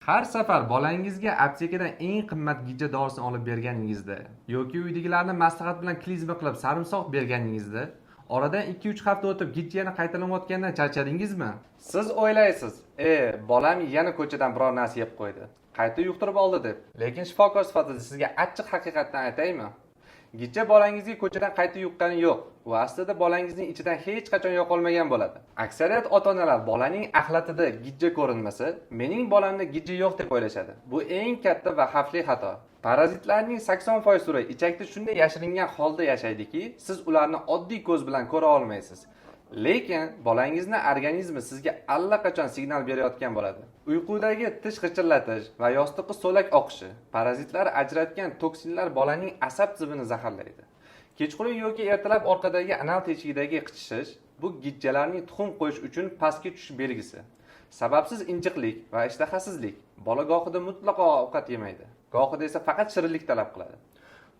Har safar bolangizga aptekadan eng qimmat gijja dorisini olib berganingizda yoki uydagilarni maslahat bilan klizma qilib sarimsoq berganingizda oradan 2-3 hafta o'tib gijja yana qaytalanayotgandan charchadingizmi? Siz o'ylaysiz, bolam yana ko'chadan biror narsa yeb qo'ydi, qayta yuqtirib oldi deb. Lekin shifokor sifatida sizga achchiq haqiqatni aytaymi? Gijja bolangizga ko'chadan qayta yuqqani yo'q. U aslida bolangizning ichidan hech qachon yo'qolmagan bo'ladi. Aksariyat ota-onalar bolaning axlatida gijja ko'rinmasa, mening bolamda gijja yo'q deb o'ylashadi. Bu eng katta va xavfli xato. Parazitlarning 80% turi ichakda shunday yashiringan holda yashaydiki, siz ularni oddiy ko'z bilan ko'ra olmaysiz. Lekin bolangizning organizmi sizga allaqachon signal berayotgan bo'ladi. Uyqudagi tish g'ichirlatish va yostiqqa so'lak oqishi, parazitlar ajratgan toksinlar bolaning asab tizimini zaharlaydi. Kechqurun yoki ertalab orqadagi anal teshigidagi qichishish bu gijjalarning tuxum qo'yish uchun pastga tushish belgisi. Sababsiz injiqlik va ishtahasizlik. Bola gohida mutlaqo ovqat yemaydi, gohida esa faqat shirinlik talab qiladi.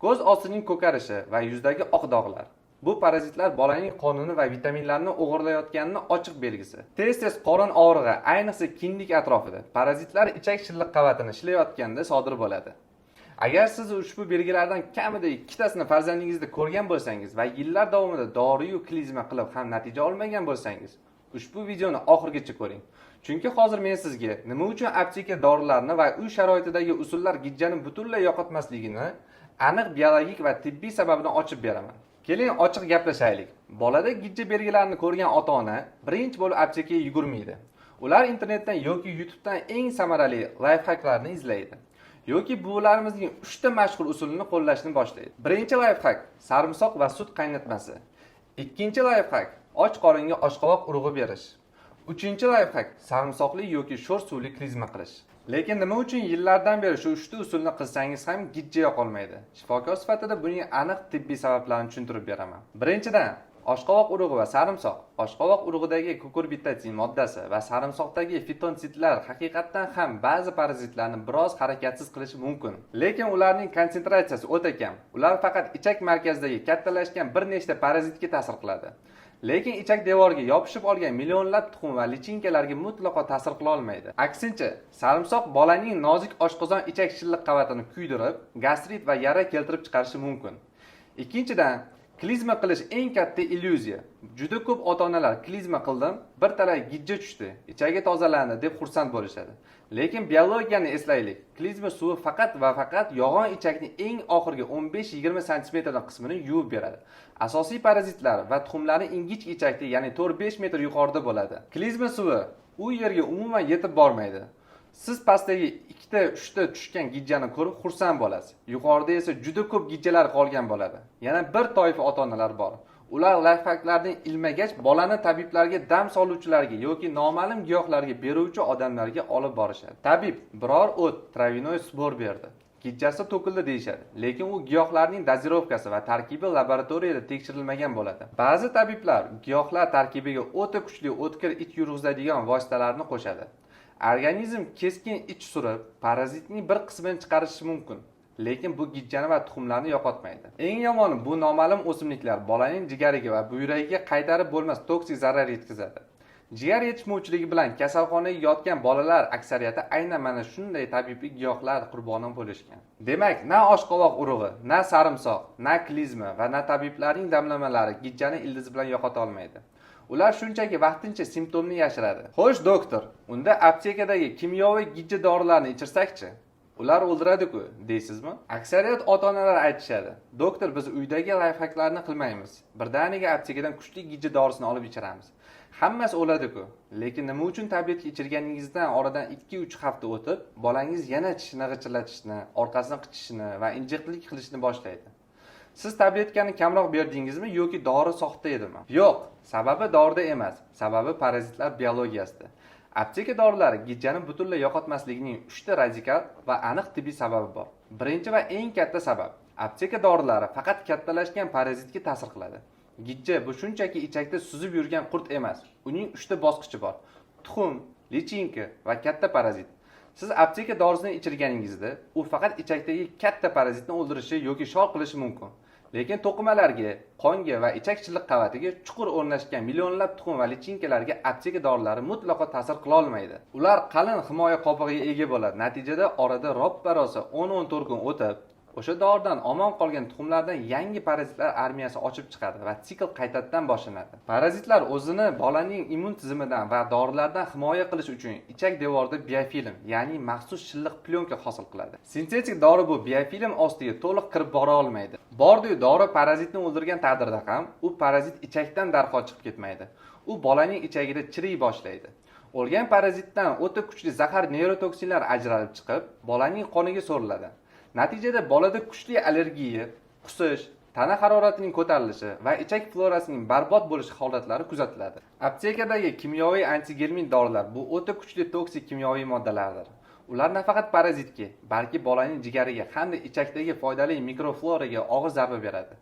Ko'z ostining ko'karishi va yuzdagi oq dog'lar. Bu parazitlar bolaning qonini va vitaminlarni o'g'irlayotganini ochiq belgisi. Tez-tez qorin og'rig'i, ayniqsa kindik atrofida parazitlar ichak shilliq qavatini ishlayotganda sodir bo'ladi. Agar siz ushbu belgilardan kamida ikkitasini farzandingizda ko'rgan bo'lsangiz va yillar davomida dori-yu klizma qilib ham natija olmagan bo'lsangiz, ushbu videoni oxirigacha ko'ring. Chunki hozir men sizga nima uchun apteka dorilarni va uy sharoitidagi usullar gijjani butunlay yo'qotmasligini aniq biologik va tibbiy sababini ochib beraman. Keling ochiq gaplashaylik. Bolada gijja belgilarini ko'rgan ota-ona birinchi bo'lib aptekaga yugurmaydi. Ular internetdan yoki YouTubedan eng samarali lifehacklarni izlaydi. Yoki buvlarimizning 3 ta mashhur usulini qo'llashni boshlaydi. Birinchi lifehack sarimsoq va sut qaynatmasi. Ikkinchi lifehack och qoringa oshqovoq urug'i berish. Uchinchi lifehack sarimsoqli yoki sho'r suvli klizma qilish. Lekin nima uchun yillardan beri shu 3 ta usulni qilsangiz ham gijja yo'qolmaydi? Shifokor sifatida buning aniq tibbiy sabablarini tushuntirib beraman. Birinchidan, oshqovoq urug'i va sarimsoq. Oshqovoq urug'idagi kukurbitazin moddasi va sarimsoqdagi fitonsitlar haqiqatan ham ba'zi parazitlarni biroz harakatsiz qilishi mumkin. Lekin ularning konsentratsiyasi o'ta kam. Ular faqat ichak markazidagi kattalashgan bir nechta parazitga ta'sir qiladi. Lekin ichak devoriga yopishib olgan millionlab tuxum va lichinkalarga mutlaqo ta'sir qila olmaydi. Aksincha, sarimsoq bolaning nozik oshqozon ichak shilliq qavatini kuydirib, gastrit va yara keltirib chiqarishi mumkin. Ikkinchidan, klizma qilish eng katta illyuziya. Juda ko'p ota-onalar klizma qildim, bir talay gijja tushdi, ichagi tozalandi deb xursand bo'lishadi. Lekin biologiyani eslaylik. Klizma suvi faqat va faqat yog'on ichakning eng oxirgi 15-20 sm qismini yuvib beradi. Asosiy parazitlar va tuxumlarning ingichka ichakda, ya'ni 4-5 metr yuqorida bo'ladi. Klizma suvi u yerga umuman yetib bormaydi. Siz pastdagi 2-3 ta tushgan gijjani ko'rib xursand bo'lasiz. Yuqorida esa juda ko'p gijjalar qolgan bo'ladi. Yana bir toifa ota-onalar bor. Ular lifehacklardan ilmagach bolani tabiblarga, dam soluvchilarga yoki noma'lum giyohlarga beruvchi odamlarga olib borishadi. Tabib biror o't, travinoy sbor berdi. Gijjasi to'kildi deyishadi. Lekin u giyohlarning dozirovkasi va tarkibi laboratoriyada tekshirilmagan bo'ladi. Ba'zi tabiblar giyohlar tarkibiga o'ta kuchli o'tkir it yurg'izadigan vositalarni qo'shadi. Organizm keskin ich surib, parazitning bir qismini chiqarishi mumkin. Lekin bu gijjani va tuxumlarni yo'qotmaydi. Eng yomoni bu noma'lum o'simliklar bolaning jigariga va buyragiga qaytarib bo'lmas toksik zarar yetkazadi. Jigar yetishmovchiligi bilan kasalxonaga yotgan bolalar aksariyati aynan mana shunday tabibiy giyohlar qurboni bo'lishgan. Demak, na oshqovoq urug'i, na sarimsoq, na klizma va na tabiblarning damlamalari gijjani ildizi bilan yo'qota olmaydi. Ular shunchaki vaqtincha simptomni yashiradi. Xo'sh, doktor, unda aptekadagi kimyoviy gijja dorilarni ichirsak-chi? Ular o'ldiradi-ku, deysizmi? Aksariyat ota-onalar aytishadi. Doktor, biz uydagi lifehacklarni qilmaymiz. Birdaniga aptekadan kuchli gijja dorisini olib ichiramiz. Hammasi o'ladi-ku. Lekin nima uchun tabletka ichirganingizdan oradan 2-3 hafta o'tib, bolangiz yana tishini g'ichirlatishni, orqasini qichishini va injiqlik qilishni boshlaydi? Siz tabletkani kamroq berdingizmi yoki dori soxta edimi? Yo'q, sababi dorida emas, sababi parazitlar biologiyasida. Apteka dorilari gijjani butunlay yo'qotmasligining 3 ta radikal va aniq tibbiy sababi bor. Birinchi va eng katta sabab, apteka dorilari faqat kattalashgan parazitga ta'sir qiladi. Gijja bu shunchaki ichakda suzib yurgan qurt emas. Uning 3 ta bosqichi bor: tuxum, lichinka va katta parazit. Siz apteka dorisini ichirganingizda, u faqat ichakdagi katta parazitni o'ldirishi yoki shol qilishi mumkin. Lekin to'qimalarga, qonga va ichak-shilliq qavatiga chuqur o'rnashgan millionlab tuxum va lichinkalarga apteka dorilari mutlaqo ta'sir qila olmaydi. Ular qalin himoya qobig'iga ega bo'ladi. Natijada orada roppa-rosa 10-14 kun o'tib, o'sha doridan omon qolgan tuxumlardan yangi parazitlar armiyasi ochib chiqadi va sikl qaytadan boshlanadi. Parazitlar o'zini bolaning immun tizimidan va dorilardan himoya qilish uchun ichak devorida biofilm, ya'ni maxsus shilliq plyonka hosil qiladi. Sintetik dori bu biofilm ostiga to'liq kirib bora olmaydi. Bordi dori parazitni o'ldirgan taqdirda ham u parazit ichakdan darhol chiqib ketmaydi. U bolaning ichagida chiriy boshlaydi. O'lgan parazitdan o'ta kuchli zahar neyrotoksinlar ajralib chiqib, bolaning qoniga so'riladi. Natijada bolada kuchli allergiya, qusish, tana haroratining ko'tarilishi va ichak florasining barbod bo'lishi holatlari kuzatiladi. Aptekadagi kimyoviy antigermin dorilar bu o'ta kuchli toksik kimyoviy moddalardir. Ular nafaqat parazitga, balki bolaning jigariga hamda ichakdagi foydali mikrofloraga og'ir zarba beradi.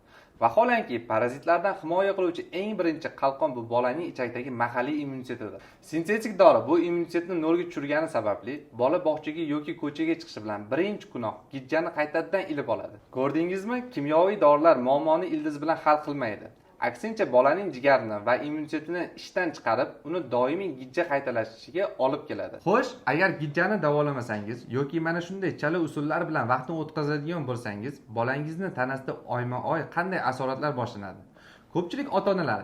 Vaholanki parazitlardan himoya qiluvchi eng birinchi qalqon bu bolaning ichakdagi mahalliy immunitetidir. Sintetik dori bu immunitetni nolga tushirgani sababli bola bog'chaga yoki ko'chaga chiqishi bilan birinchi kuniyoq gijjani qaytadan ilib oladi. Ko'rdingizmi? Kimyoviy dorilar muammoni ildiz bilan hal qilmaydi. Aksincha bolaning jigarini va immunitetini ishdan chiqarib, uni doimiy gijja qaytalashiga olib keladi. Xo'sh, agar gijjani davolamasangiz yoki mana shunday chala usullar bilan vaqtni o'tkazadigan bo'lsangiz, bolangizni tanasida oyma-oy qanday asoratlar boshlanadi? Ko'pchilik ota-onalar,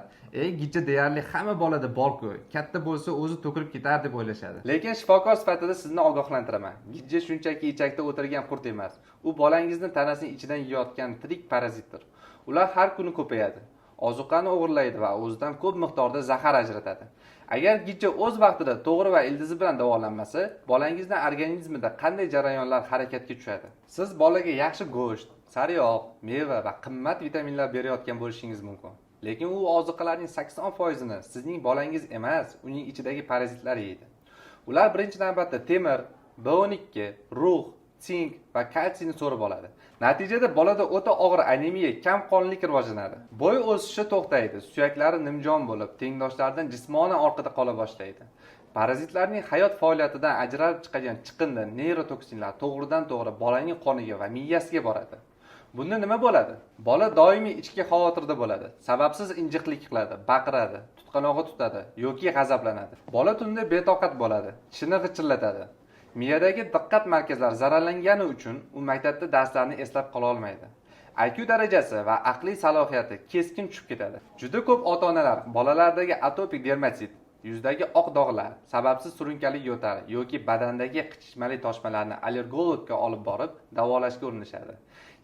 gijja deyarli hamma bolada bor-ku, katta bo'lsa o'zi to'kilib ketar deb o'ylashadi. Lekin shifokor sifatida sizni ogohlantiraman. Gijja shunchaki ichakda o'tirgan qurt emas. U bolangizni tanasining ichidan yeyotgan tirik parazitdir. Ular har kuni ko'payadi. Ozuqani o'g'irlaydi va o'zidan ko'p miqdorda zahar ajratadi. Agar gijja o'z vaqtida to'g'ri va ildizi bilan davolanmasa, bolangizning organizmida qanday jarayonlar harakatga tushadi? Siz bolaga yaxshi go'sht, sariyog', meva va qimmat vitaminlar berayotgan bo'lishingiz mumkin. Lekin u ozuqalarning 80%ni sizning bolangiz emas, uning ichidagi parazitlar yeydi. Ular birinchi navbatda temir, B12, rux, sink va kalsiyni so'rib oladi. Natijada bolada o'ta og'ir anemiya, kam qonlilik rivojlanadi. Bo'y o'sishi to'xtaydi, suyaklari nimjon bo'lib, tengdoshlaridan jismonan orqada qola boshlaydi. Parazitlarning hayot faoliyatidan ajralib chiqadigan chiqindi, neyrotoksinlar to'g'ridan-to'g'ri bolaning qoniga va miyasiga boradi. Bunda nima bo'ladi? Bola doimiy ichki xavotirda bo'ladi. Sababsiz injiqlik qiladi, baqiradi, tutqanog'i tutadi yoki g'azablanadi. Bola tunda betoqat bo'ladi, tishini g'ichillatadi. Miyadagi diqqat markazlari zararlangani uchun u maktabda darslarni eslab qola olmaydi. IQ darajasi va aqliy salohiyati keskin tushib ketadi. Juda ko'p ota-onalar bolalardagi atopik dermatit, yuzdagi oq dog'lar, sababsiz surunkali yo'tal yoki badandagi qichishmali toshmalarni allergologga olib borib davolashga urinishadi.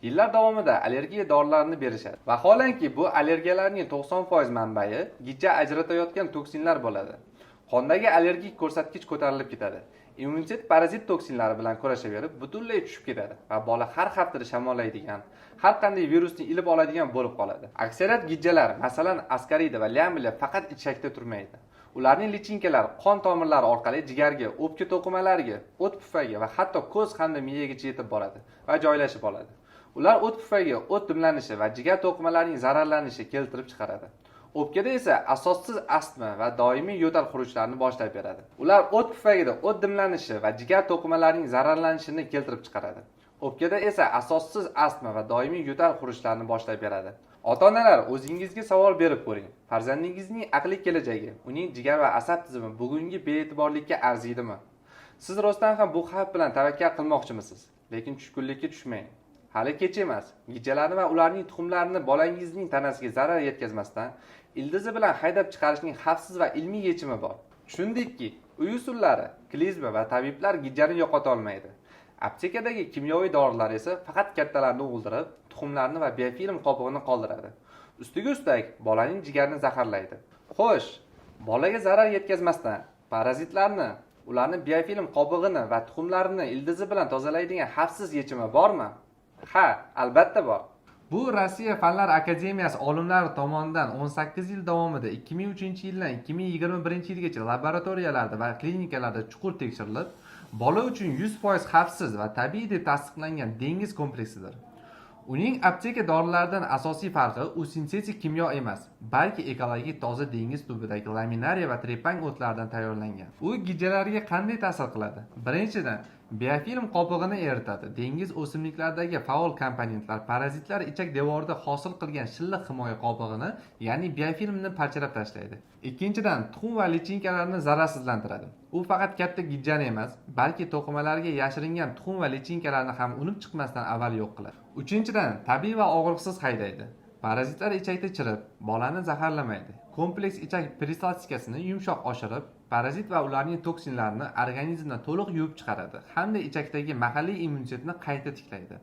Yillar davomida allergiya dorilarini berishadi. Vaholanki bu allergiyalarning 90% manbai gijja ajratayotgan toksinlar bo'ladi. Qondagi allergik ko'rsatkich ko'tarilib ketadi. Immunitet parazit toksinlari bilan kurashaverib butunlay tushib ketadi va bola har haftada shamollaydigan, har qanday virusni ilib oladigan bo'lib qoladi. Aksariyat gijjalar, masalan, askarida va lyamblia faqat ichakda turmaydi. Ularning lichinkalari qon tomirlari orqali jigarga, o'pka to'qimalariga, o't pufayga va hatto ko'z hamda miyagacha yetib boradi va joylashib oladi. Ular o't pufayga o't dimlanishi va jigar to'qimalarining zararlanishi keltirib chiqaradi. O'pkada esa asossiz astma va doimiy yo'tal xurujlarini boshlab beradi. Ular o't pufagida o't dimlanishi va jigar to'qimalarining zararlanishini keltirib chiqaradi. O'pkada esa asossiz astma va doimiy yo'tal xurujlarini boshlab beradi. Ota-onalar o'zingizga savol berib ko'ring. Farzandingizning aqliy kelajagi, uning jigar va asab tizimi bugungi be'tiborlikka arziydimi? Siz rostdan ham bu xavf bilan tavakkal qilmoqchimisiz? Lekin tushkunlikka tushmang. Hali kech emas. Gijjalarni va ularning tuxumlarini bolangizning tanasiga zarar yetkazmasdan ildizi bilan haydab chiqarishning xavfsiz va ilmiy yechimi bor. Shundekki, uy usullari, klizma va tabiblar gijjani yo'qota olmaydi. Aptekadagi kimyoviy dorilar esa faqat kattalarni o'ldirib, tuxumlarni va biofilm qobig'ini qoldiradi. Ustiga ustak bolaning jigarini zaharlaydi. Xo'sh, bolaga zarar yetkazmasdan parazitlarni, ularni biofilm qobig'ini va tuxumlarini ildizi bilan tozalaydigan xavfsiz yechimi bormi? Ha, albatta bor. Bu Rossiya Fanlar Akademiyasi olimlari tomonidan 18 yil davomida 2003-yildan 2021-yilgacha laboratoriyalarda va klinikalarda chuqur tekshirilib, bola uchun 100% xavfsiz va tabiiy deb tasdiqlangan dengiz kompleksidir. Uning apteka dorilaridan asosiy farqi u sintetik kimyo emas, balki ekologik toza dengiz tubidagi laminariya va trepang o'tlaridan tayyorlangan. U gijjalarga qanday ta'sir qiladi? Birinchidan, Biofilm qopig'ini eritadi. Dengiz o'simliklaridagi faol komponentlar parazitlar ichak devorida hosil qilgan shilliq himoya qopig'ini, ya'ni biofilmni parchalab tashlaydi. Ikkinchidan, tuxum va lichinkalarni zararsizlantiradi. U faqat katta gijjani emas, balki to'qimalarga yashiringan tuxum va lichinkalarni ham unib chiqmasdan avval yo'q qiladi. Uchinchidan, tabiiy va og'riqsiz haydaydi. Parazitlar ichakda chirib, bolani zaharlamaydi. Kompleks ichak peristaltikasini yumshoq oshirib, parazit va ularning toksinlarini organizmdan to'liq yuvib chiqaradi hamda ichakdagi mahalliy immunitetni qayta tiklaydi.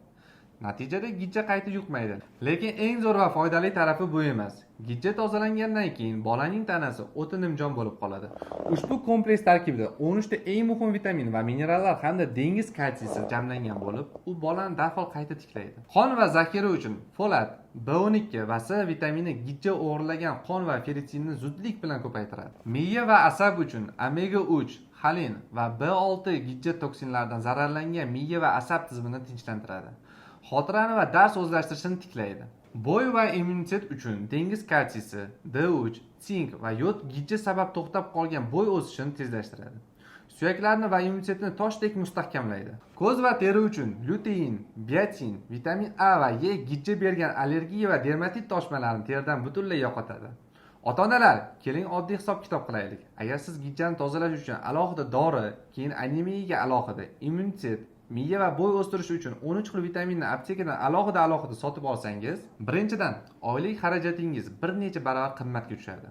Natijada gijja qayta yuqmaydi. Lekin eng zo'r va foydali tarafi bu emas. Gijja tozalangandan keyin bolaning tanasi o'ta nimjon bo'lib qoladi. Ushbu kompleks tarkibida 13 ta eng muhim vitamin va minerallar hamda dengiz kalsiysi jamlangan bo'lib, u bolani darhol qayta tiklaydi. Qon va zaxira uchun folat, B12 va C vitamini gijja o'g'irlagan qon va ferritinni zudlik bilan ko'paytiradi. Miya va asab uchun omega 3, xolin va B6 gijja toksinlaridan zararlangan miya va asab tizimini tinchlantiradi. Xotirani va dars o'zlashtirishni tiklaydi. Bo'y va immunitet uchun dengiz kalsiysi, D3, sink va yod gijja sabab to'xtab qolgan bo'y o'sishini tezlashtiradi. Suyaklarni va immunitetni toshdek mustahkamlaydi. Ko'z va teri uchun lutein, biotin, vitamin A va E gijja bergan allergiya va dermatit toshmalarini teridan butunlay yo'qotadi. Ota-onalar, keling oddiy hisob-kitob qilaylik. Agar siz gijjani tozalash uchun alohida dori, keyin anemiyaga alohida, immunitet, miya va bo'y o'stirish uchun 13 xil vitaminni aptekadan alohida sotib olsangiz, birinchidan, oylik xarajatingiz bir necha baravar qimmatga tushadi.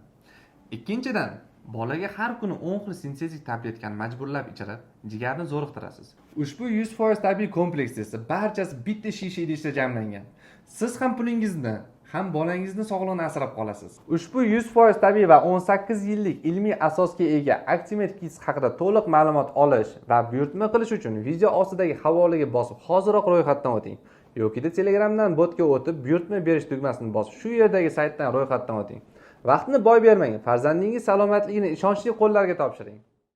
Ikkinchidan, bolaga har kuni 10 xil sintetik tabletkani majburlab ichirib, jigarni zo'riqtirasiz. Ushbu 100% tabiiy kompleks esa barchasi bitta shisha idishda jamlangan. Siz ham pulingizni, ham bolangizni sog'lig'ini asrab qolasiz. Ushbu 100% tabiiy va 18 yillik ilmiy asosga ega Actimate Kids haqida to'liq ma'lumot olish va buyurtma qilish uchun video ostidagi havolaga bosib hozirroq ro'yxatdan o'ting. Yoki Telegramdan botga o'tib buyurtma berish tugmasini bosib shu yerdagi saytdan ro'yxatdan o'ting. Vaqtni boy bermang, farzandingiz salomatligini ishonchli qo'llarga topshiring.